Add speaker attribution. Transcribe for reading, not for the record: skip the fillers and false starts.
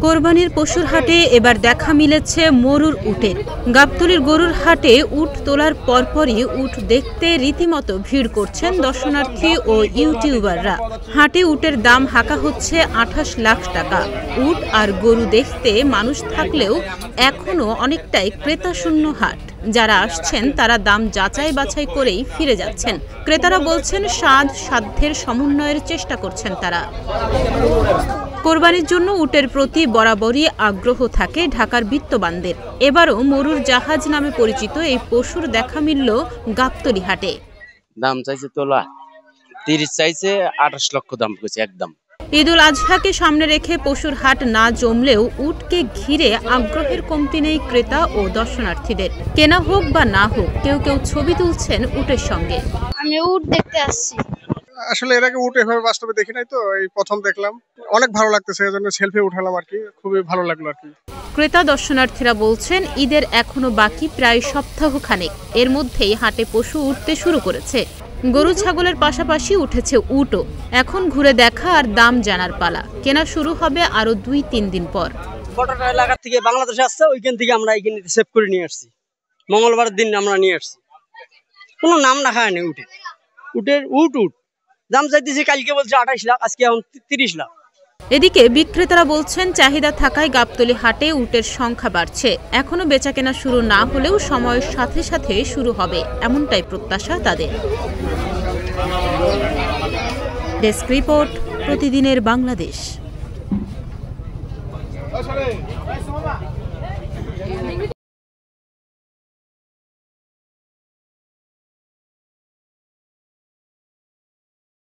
Speaker 1: কোরবানির পশুর হাটে এবার দেখা মিলেছে মরুর উটের। গাবতলীর গরুর হাটে উট তোলার পরপরই উট দেখতে রীতিমতো ভিড় করছেন দর্শনার্থী ও ইউটিউবাররা। হাটে উটের দাম হাঁকা হচ্ছে 28 লাখ টাকা। উট আর গরু দেখতে মানুষ থাকলেও এখনো অনেকটাই ক্রেতাশূন্য হাট। যারা আসছেন তারা দাম যাচাই বাছাই করেই ফিরে যাচ্ছেন। ক্রেতারা বলছেন সাধ্যের সমন্বয়ের চেষ্টা করছেন তারা। কোরবানির জন্য উটের প্রতি বরাবরই আগ্রহ থাকে ঢাকার বিত্তবানদের। এবারও মরুর জাহাজ নামে পরিচিত এই পশুর দেখা মিলল গাবতলী হাটে।
Speaker 2: দাম চাইছে তোলা 30, চাইছে 28 লক্ষ দাম কইছে একদম।
Speaker 1: ঈদুল আজহাকে সামনে রেখে পশুর হাট না জমলেও উটকে ঘিরে আগ্রহের কমতি নেই ক্রেতা ও দর্শনার্থীদের। কেনা হোক বা না হোক, কেউ কেউ ছবি তুলছেন উটের সঙ্গে।
Speaker 3: আমি উট দেখতে আসছি।
Speaker 4: আসলে এর আগে উট এভাবে বাস্তবে দেখি নাই, তো এই প্রথম দেখলাম। অনেক ভালো লাগতেছে, এজন্য সেলফি উঠালাম আর কি। খুবই ভালো লাগলো আর কি।
Speaker 1: ক্রেতা দর্শনার্থীরা বলছেন ঈদের এখনো বাকি প্রায় সপ্তাহখানেক। এর মধ্যেই হাটে পশু উঠতে শুরু করেছে। গরু ছাগলের পাশাপাশি উঠেছে উটও। এখন ঘুরে দেখা আর দাম জানার পালা। কেনা শুরু হবে আরো 2-3 দিন পর।
Speaker 5: বর্ডার এলাকা থেকে বাংলাদেশে আসছে, ওইখান থেকে আমরা এখানে সেভ করে নিয়ে আসছি। মঙ্গলবার দিন আমরা নিয়ে আসছি। কোনো নাম রাখা হয়নি উটের উট দাম চাইতেছি, কালকে বলছে 28 লাখ, আজকে এখন 30 লাখ।
Speaker 1: এদিকে বিক্রেতারা বলছেন চাহিদা থাকায় গাবতলী হাটে উটের সংখ্যা বাড়ছে। এখনো বেচাকেনা শুরু না হলেও সময়ের সাথে সাথে শুরু হবে, এমনটাই প্রত্যাশা তাদের। ডেস্ক রিপোর্ট, প্রতিদিনের বাংলাদেশ।